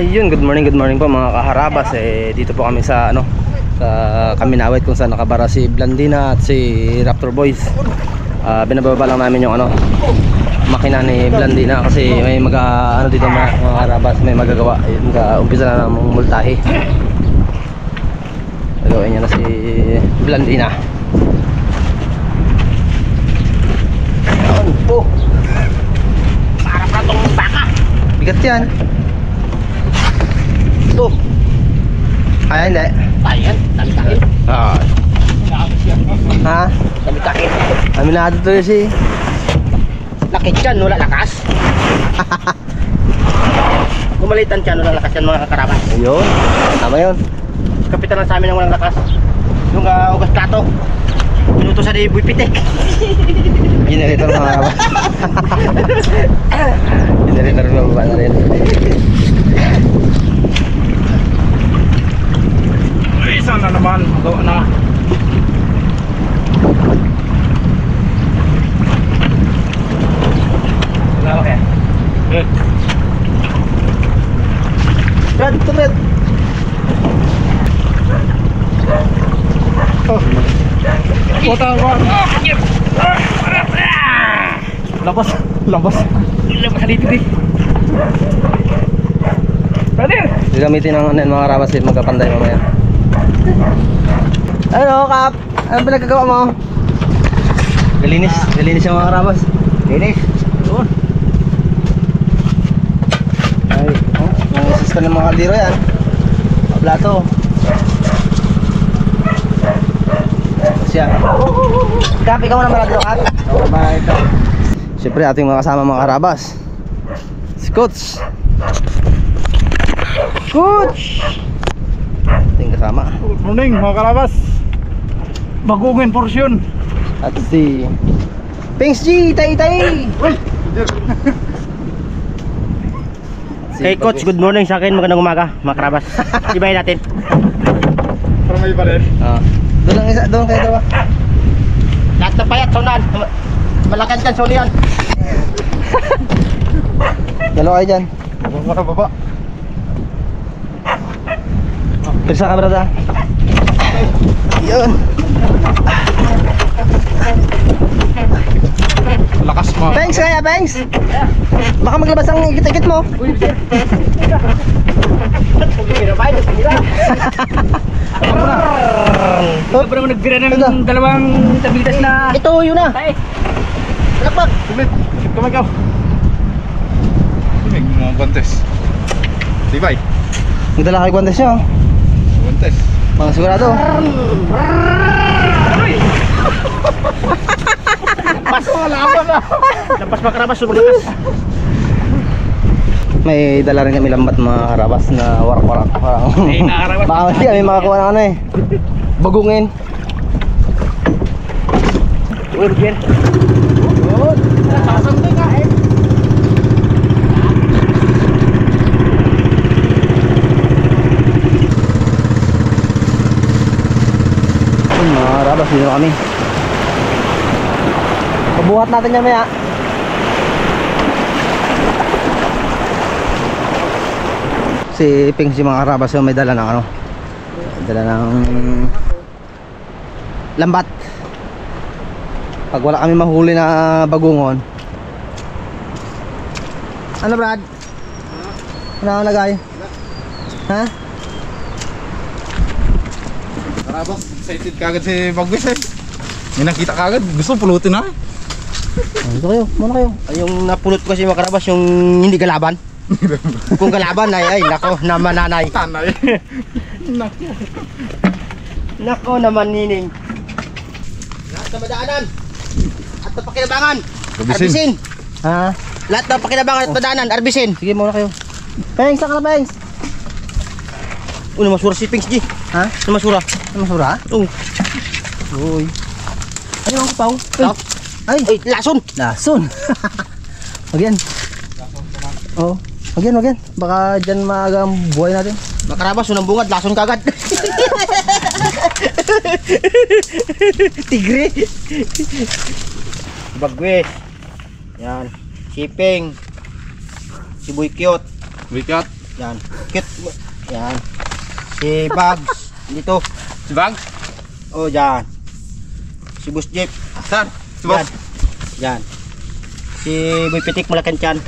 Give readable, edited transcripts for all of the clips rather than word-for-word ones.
Ayun, good morning po mga kaharabas. Dito po kami sa sa Kaminawit kung saan nakabara si Blandina at si Raptor Boys. Binababa lang namin yung makina ni Blandina kasi may dito mga kaharabas, may magagawa. Umpisa na ng multahe. Gagawin niya na si Blandina. Ayun po. Para pa tong baka. Bigat yan. Ito. Ay, hindi. Ayan, dami-dami. Ha? Dami-dami. Aminado to yun si Lakit yan, wala lakas. Kumalitan siya, wala lakas yan mga karabas. ayun. Tama yun. Kapitan lang sa amin ng walang lakas. Yung ugas plato. Minuto sa Boy Pitek. Generator mga karabas. Generator na baba na rin. Isa na naman, gawa na. Wala ba kaya? Brad, ito Brad. Potang ko. Labas. Labas halipid eh. Pwede. Gagamitin ng mga karabas eh, magkapanday mamaya. Ano Kap? Ano pinagkagawa mo? Galinis yung mga karabas. Linis. Doon. Ay, yung system ng mga kaldero yan. Mga plato. Siya. Kap, ikaw na marami Kap. Ito. Siyempre ating mga kasama mga karabas. Si Coach. Ating kasama. Good morning mga karabas. Bagungin porsyon. At si Pings G, tay. Kay Coach, good morning sa akin. Magandang umaga mga karabas. Ibahin natin. Para may iba rin. Doon lang isa, doon kayo daw. Lahat ng payat, saunan. Malakan dyan, saunan. Dalawa kayo dyan. Baba. Pirsa ka brada. Yun. Lakas mo. Pengs kaya, Pengs. Baka maglabas ang ikit-ikit mo. Ito naman nagbira ng dalawang tabitas na. Ito, yun na. Lapag. Sulit. Kamay ka. May mga guantes. Tibay. Nagdala kayo guantes nyo. Guantes. Mga sigurado. Pas ko, laban na. Lampas mga karabas, sumaglakas. May dala rin kami lambat mga karabas na warak-warak. Ay, nakakarabas. Baka hindi kami makakuha ng bagungin. Uy, Ruben. Sasambay nga eh. Mga karabas, dito kami. Pabuhat natin yan maya. Si Ping si mga karabas may dala ng dala ng lambat. Pag wala kami mahuli na bagungon. Ano Brad? Ano ang lagay? Ha? Karabas, excited kagad si Bagwis eh. May nakita kagad, gusto pulutin na eh. Dito kayo, muna kayo. Ay, yung napulot ko kasi mga karabas, yung hindi kalaban. Kung kalaban ay nako naman nanay. Tanay. Nako naman nining. Lahat na madaanan at napakinabangan. Arbisin. Ha? Lahat na pakinabangan at madaanan, arbisin. Sige muna kayo. Pengs, saka na Pengs. Masura si Pings G. Ha? Masura. Ano masura? Oo. Uy. Ano ang kapaw? Ay, lason. Lason. Wag yan. Oo. Wag yan. Baka dyan maaga ang buhay natin. Makarabas, unang bungad, lason kagad. Tigre. Bagwes. Yan. Shipping. Si Boy Cute. Wikat. Yan. Cute. Yan. Si Bugs. Dito. Si Bang? Oh, yan. Si Boss Jeep. Saan? Si Yan. Boss? Yan. Si Boy Pitik malaking tiyan.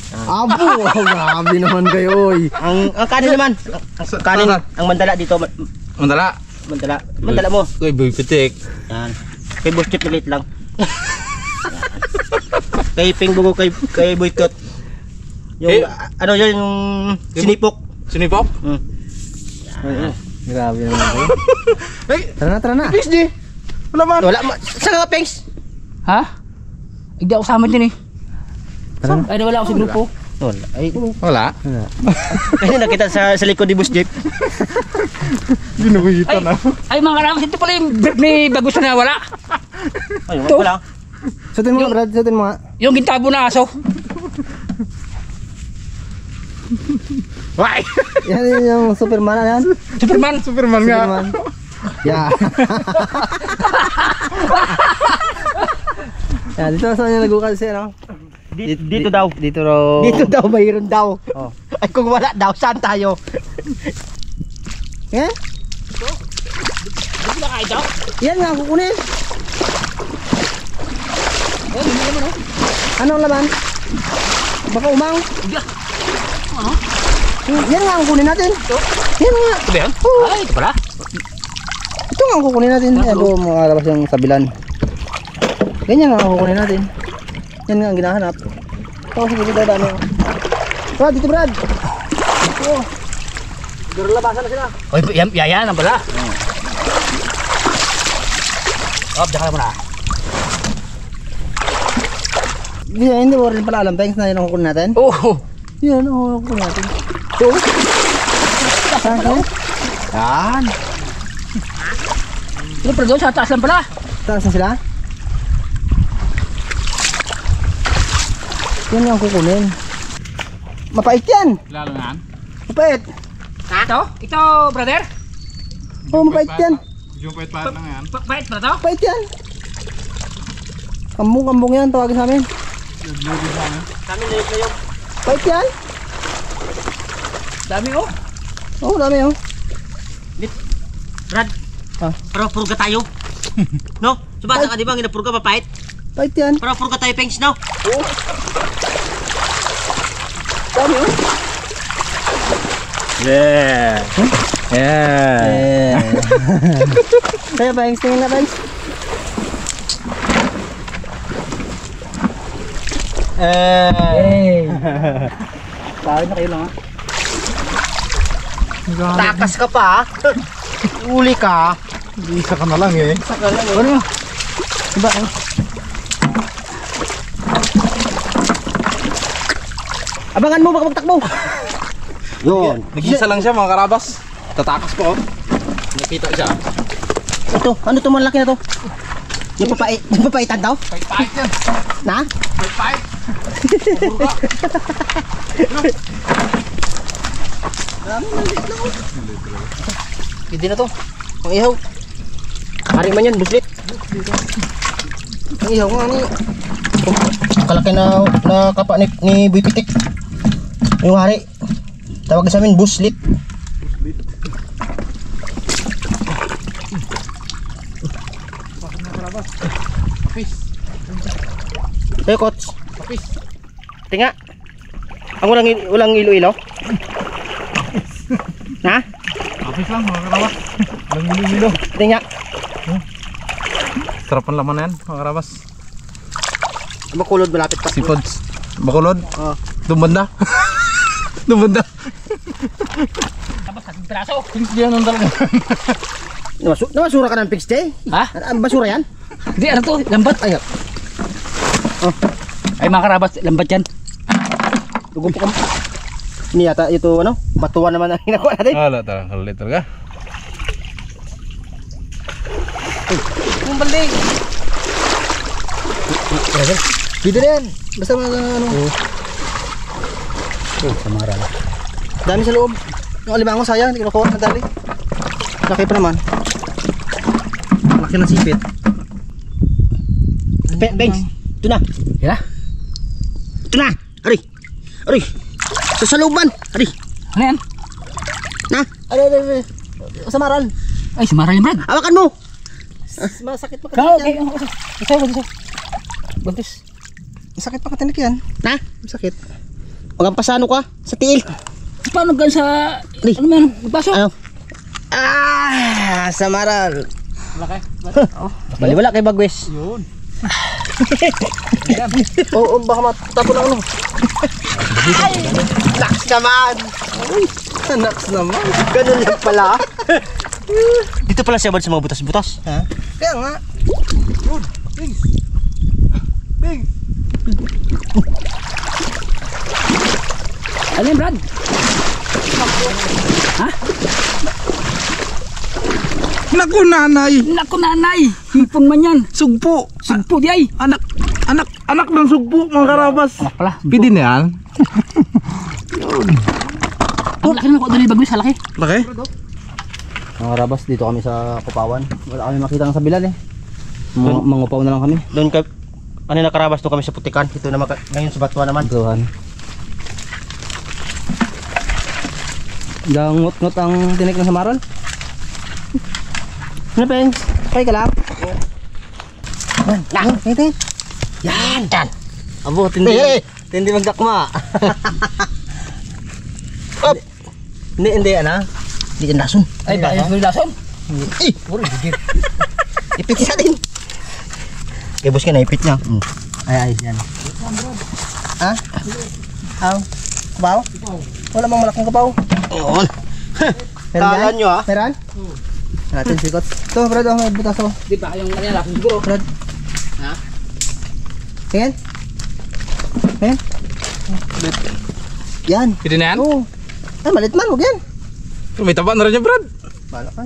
Abo, grabe naman kayo, oy. Ang kanin naman. Ang kanin. Ang mandala dito. Mandala. Mandala mo. Uy, Boy Pitik. Yan. Kay Boss Jeep ulit lang. Yan. Kay Pingbugo, kay Boy Kot. Yung ano yun, yung sinipok. Sinipok? Grabe naman kayo. Ay, Tara na. PSG. Wala man. Wala. Saan ka, Pengs? Ha? Hindi ako sama din eh. Tara na. Ay, nawala ako sa grupo. Wala. Ay, Wala. ayun nakita sa likod ni Boss Jeep. Ginuguhitan na. Ay, mga karabas, ito pala yung brief ni Bagus na wala. Ayun, Ito. wala. Sutin mo nga, Brad. Sutin mo nga. Yung gintabo na aso. Why? Yan yung Superman na yan. Superman. Superman nga. Superman. Yeah. Yan, dito saan yung nagukal siya, no? Dito daw. Dito raw. Dito daw, mayroon daw. Oh. Ay, kung wala daw, saan tayo? Eh? Hindi na kayo daw. Yan nga, kukunin. Anong laban? Baka umang. Yan nga ang kukunin natin. Yan nga. Ito ba yan? Ay, ito pala. Ito nga ang kukunin natin. Yan doon mga labas yung sabilan. Ganyan nga ang kukunin natin. Yan nga ang ginahanap. Ito kasi dito dami. Brad, dito Brad. Oh. Pero labasan na sila. Oy, yan ang pala. Op, dyan ka muna. Hindi mo rin pala alam, thanks na yun ang kukunin natin. Oo. Yan, ang kukunin natin. So, saan ka? Yan. Ito pala doon, sa taas lang pala. Taas na sila? Yan nga ang kukunin. Mapait yan. Lalo na yan. Mapait. Ito? Ito, brother? Oo, mapait yan. Yung pait-pait lang yan. Bait pala to? Mapait yan. Kambong yan, tawagin sa amin. Kami na yun. Mapait yan. Dami oh. Oo, dami oh. Brad, Ah. para purga tayo. No? Subasa ka di ba, ginapurga papait? Mapait yan. Para purga tayo, Pengs, no? Dami oh. Yeah. Yeah. Kaya Bangs, tingin na Bangs. Hey. Tawid na kayo lang ha. Takas ka pa, uli ka. Isa ka na lang eh. Ano? Diba? Abangan mo, baka magtakbo. Yun. Nag-isa lang siya mga karabas. Tatakas po oh. Nakita siya. Ito, ano to malaki na to? Yung papaitan daw? Pait-pait yan. Na? Pait-pait. Pwede na to. Ang ihaw. Hari man yan, buslit. Ang ihaw nga ni. Kalaki na kapa ni Boy Pitik. Yung hari. Tawag sa amin, buslit. Hey, coach. Tinga. Ang walang ilo-ilo. Ha? Kapis lang mga karabas. Walang milo-milo. Tinga. Sarap ang laman na yan mga karabas. Makulod malapit pa. Seafoods. Bakulod. Oh. Dumanda. Dumanda. Tapos sa piraso. Things diyan ang talaga. Namasura ka ng pigs day? Ha? Ang basura yan? Hindi, ano to? Lambat. Ay, Ay, mga karabas, lambat yan. dugo po ka. Ini yata ito ano, batuan naman ang hinakuha natin. Wala talaga. Kalit talaga. Yung balding. Dito rin. Basta mga ano. Samara. Dami sa loob. Yung alimango sayang, hindi ko nakuha. Ang dali. Laki pa naman. Laki ng sipit. Bengs, ito na. Yan na. Ito na. Ari. Ari. Sa saluban. Ari. Ano yan? Na, ay. Samaran. Ay, sumara yung Brad. Hawakan mo. Masakit pa Kau, katinik yan. isa. Buntis. Masakit pa katinik yan. Na, masakit. Huwag kang pasano ka sa tiil. Paano gan sa... Di. Ano mo yan? Baso? Ano? Samaran. Laki. Baliwala kay Bagwes. Yun. Oo, baka matapon ang ano. Ay, naks naman. Uy, naks naman. Ganun lang pala. Dito pala siya ba sa mga butas-butas? Ha? Kaya nga. Bing! Ano yan, Brad? Ha? Naku nanay! Naku, nanay. Hipon man yan. Sugpo! Sugpo di ay. Anak ng sugpo mga karabas! Anak pala. Pwede na yan? Ang laki naman ko doon yung Bagwis. Halaki. Laki? Mga karabas, dito kami sa Kupawan. Wala kami makita ng sabilan eh. Mangupaw na lang kami. Doon ka, kanina Karabas, doon kami sa Putikan. Ito naman, ngayon sa Batuan naman. Tuhan. Dangot-ngot ang tinik ng samaran. Ano, Pengs? Okay ka lang? Yan, ito. Yan, yan. Abo, tindi magdakma. Up! Hindi, ano? Hindi yan lason. Ay, bakit yung lason? Eh! Ipit sa din. Kaya boss ka na, ipit niya. Ay, yan. Ha? Aw? Kabaw? Wala mang malaking kabaw. Yun. Kala nyo ha? Meron? Natin sikot. Ito, Brad, may butas oh. Di ba yung kanina lason siguro? Brad. Ha? Tingin? Tingin? Yan. Pwede na yan? Oo. Ay, malit man, huwag yan. May taba na rin yan, Brad. Bala ka.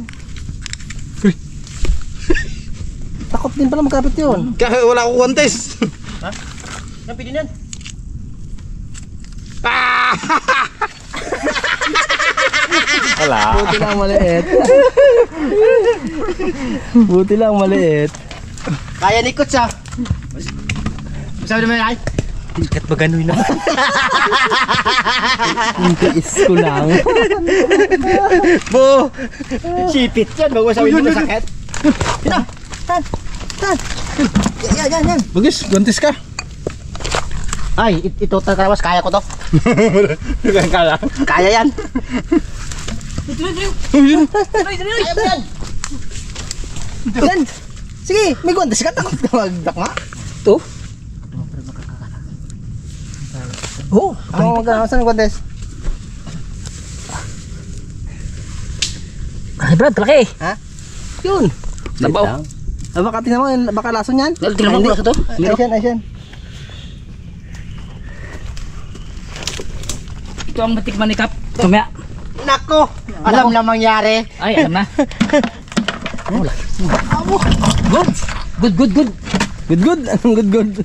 Takot din pala magkapit yun. Kaya wala akong contest. Ha? Yan, pwede yan. Wala. Buti lang maliit. Buti lang maliit. Kaya ni Coach ah. Sabi naman ay. Kat ba gano'n naman? Ang tiis ko lang. Bo! Sipit yan. Bago sabi mo sakit. Yan. Tan. Yan. Bagis, gantis ka. Ay, ito Karawas. Kaya ko to. Kaya. Kaya yan. Yun. Kaya mo yan. Yan. Sige, may guantes ka. Takot ka magdakma. Ito? Oo. Ako magkano. Saan ang guantes? Ay, Brad, laki. Ha? Yun. Nabaw. Baka tingnan mo, baka lason yan. Tingnan mo, lason to. Ayun. Ito ang matikman ni Kap. Tumaya. Nako! Alam na mangyari. Ay, alam na. Oh, laki. Good. Good. Anong good?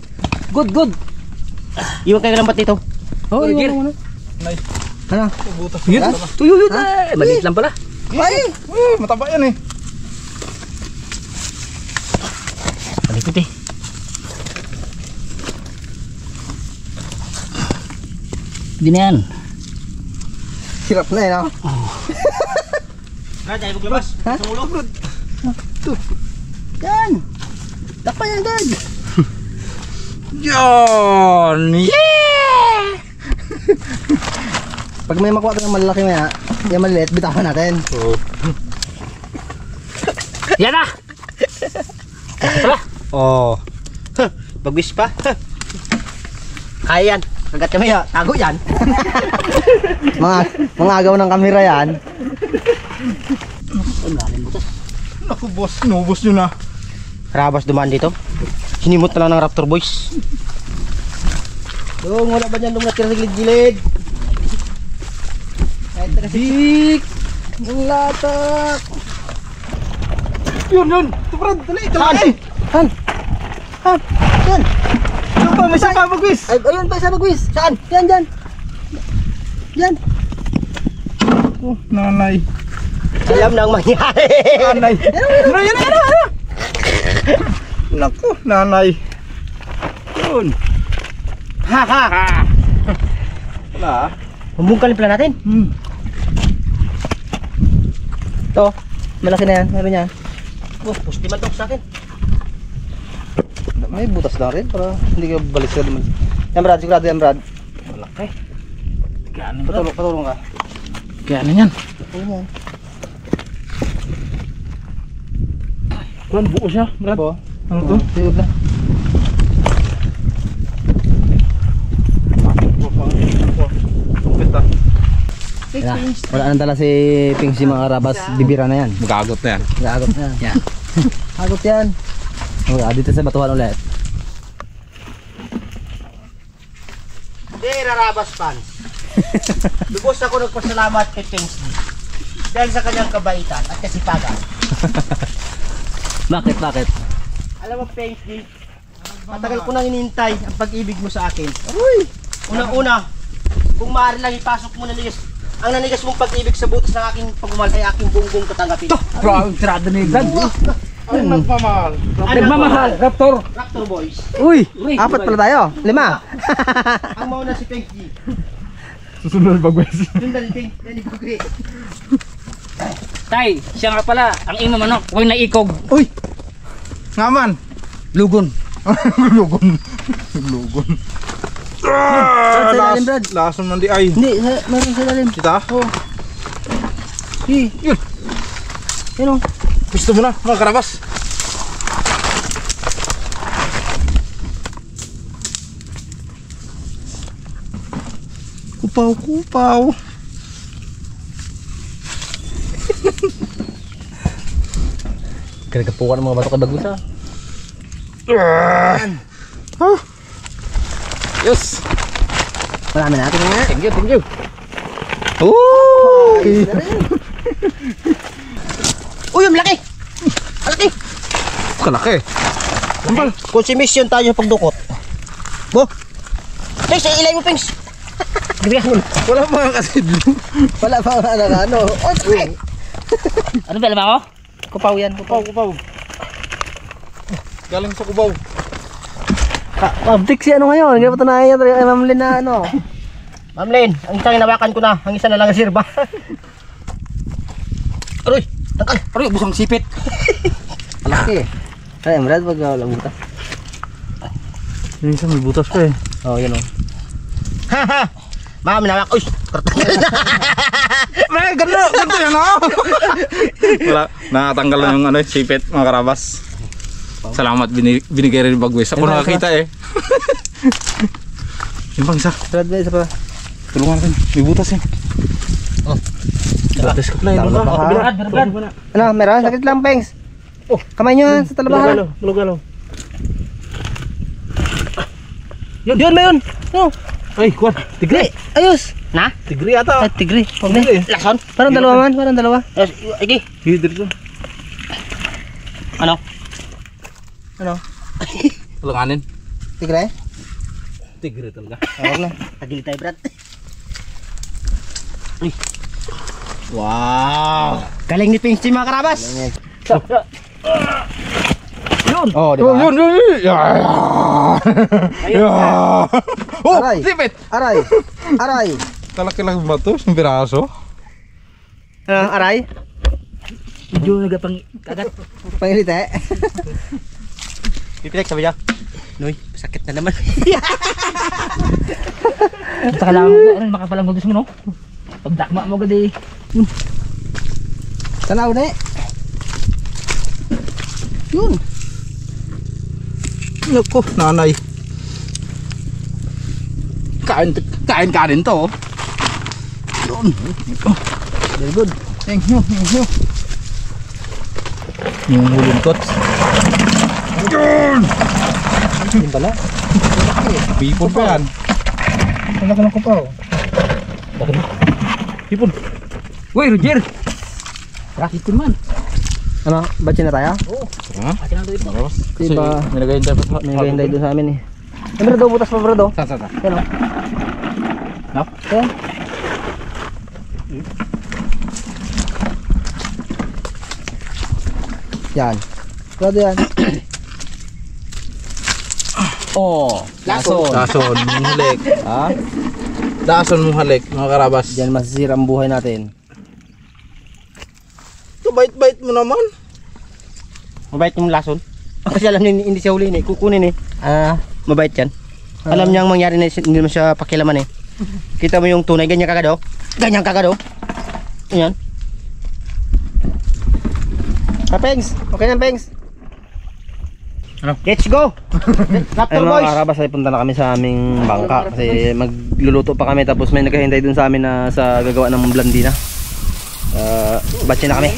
Good. Iwan kayo ng ba't dito? Oh, Burger. iwan mo na. Nay. Ano? Yun. Tuyuyut. Ay, maliit lang pala. Ay! Mataba yan eh. Malikot eh. Hindi na yan. Hirap na eh, no? Brad, ayaw maglabas. Ha? Sa ulo, Brad. Yan! Takpan yan, Dad! Yan! Yeah! Pag may makuha ng malaki maya, yung maliliit, bitawan natin. Yan na! Oh. Bagwis pa. Kaya yan. Kagat kami ya. Tago yan. mga agaw ng kamera yan. Naku, boss. Nubos nyo na. Karabas dumaan dito. Sinimot na lang ng Raptor Boys. Yung wala ba dyan lumatira sa gilid-gilid? Kahit na kasi dik! Yung latak! Yun. Ito, Brad. Dali, Saan? Saan? Saan? Saan? Yung pa, may saka Bagwis. Ay, ayun pa sa Bagwis. Saan? Yan. Yan. Oh, nanay. Alam na ang mangyari. Nanay. Ano? Naku, nanay. Yun. Ha. Wala ah. Humbungkalin pala natin. Ito, malaki na yan. Meron yan. Oh, pusti man to sa akin. May butas lang rin para hindi ka balik sa naman. Yan Brad, sigurado yan Brad. Malaki. Gano'n bro. Patulong ka. Kaya ano yan? Ayun yan. Kuan buo siya, Brad. Bo. Ano to? Tuyod na. Wala nang dala si Pingsi mga karabas. Bibira na yan. Magagot na yan. Nag-agot na yan. Agot yan. Okay, dito sa batuhan ulit. Rarabas fans. Lubos ako nagpasalamat kay Pingsley dahil sa kanyang kabaitan at kasipagan. Bakit? Alam mo Pingsley, matagal ko nang inintay ang pag-ibig mo sa akin. Uy! Unang-una, kung maaari lang ipasok mo ang nanigas mong pag-ibig sa butas ng aking pagmamahal ay aking bunggong katanggapin. Bro, tirado na yung Brad. Ay, nagpamahal. Nagmamahal, Raptor. Raptor Boys. Uy! Apat pala tayo. 5. Ang mauna si Pingsley. Susunod bagwes. Yung dali Bugre. Tay, siya nga pala, ang imo manok, huwag naikog. Uy! Ngaman! Lugon. Lugon. Lugon. Brad, sa ilalim, Brad. Lason man di ay. Hindi, meron sa ilalim. Kita? Oo. Yun. Yun o. Gusto mo na, mga karabas. Kupaw. Kinagapukan ng mga bato kay Bagus ha. Yes. Marami natin nga. Thank you. Uy! Uy, ang laki! Ang laki! Kalaki. Konsumisyon tayo sa pagdukot. Bo! Pings, ilay mo Pings! Wala pa nga kasi. Wala pa nga ano. Oh, laki! Ano ba, alam ako? Kupaw yan. Kupaw. Galing sa kubaw. Abdik si ano ngayon. Hindi pa ito na kay Ma'am Lynn na ano. Ma'am Lynn, ang isang inawakan ko na, ang isa na lang ang sirba. Aroy! Tangkal! Aroy, busang sipit. Malaki. Ay, Brad, wag wala butas. Yung isa may butas pa eh. Oh, yan o. Haha! Ma'am, inawak. Uy! Kartang! May ganito yan oh. Wala, nakatanggal na yung sipit mga karabas. Salamat binigay rin bagwes. Ako nakakita eh. Yung pang isa. Brad, isa pa. Tulungan natin. May butas yan. Oh. Butas ko lang. Brad. Ano, meron? Sakit lang, Pengs. Oh, kamay nyo sa talabahan. Galo. Yun, may yun. Oh. Ay, kuwan. Tigre. Ayos. Na? Tigri ata. Ay, tigre. Tigri. Lakson? Parang dalawa man, parang dalawa. Iki! Hidri to. Ano? Ano? Tulunganin. Tigre? Tigri talaga. Huwag na. Tagil tayo, Brad. Wow. Galing ni Pingsley mga karabas! Oh, di ba? Yun. Oh, Aray. sipit. Aray. Talaki lang ba ito? Isang piraso? Aray? Medyo nagapang kagat. Pangilite. Pipitek, sabi niya. Noy, sakit na naman. Basta kailangan ko, ano, makapalang gulis mo, no? Pagdakma mo agad eh. Tanaw na eh. Yun. Naku, nanay. Kain to. Oh. Yun. Very good. Thank you. Yung huling kot. Yun pala. Pipon pa yan. Ang laki ng kupaw. Pipon. Uy, Roger! Rakit man. Ano? Batch na tayo? Ha? Akin ang doon ito. Kasi Diba? may nagayin tayo pa. May ganday doon sa amin eh. Ay, Brado, butas pa Brado. Saan? Yan o. No? Yan. Yan. Brado yan. Oh, Lason. Dason mong halik. Ha? Dason mong halik, mga karabas. Diyan masisira ang buhay natin. bait-bait mo naman. Mabait yung lason. Kasi alam niya hindi siya huli eh. Kukunin eh. Mabait yan. Alam niya ang mangyari na hindi mo siya pakialaman eh. Kita mo yung tunay, ganyan kagad oh. Ganyan kagad oh. Ayan. Pengs, okay na Pengs. Ano? Let's go! Raptor Ayun mga boys! karabas ay punta na kami sa aming bangka kasi magluluto pa kami tapos may naghahintay dun sa amin na sa gagawa ng blandina. Batsi na kami.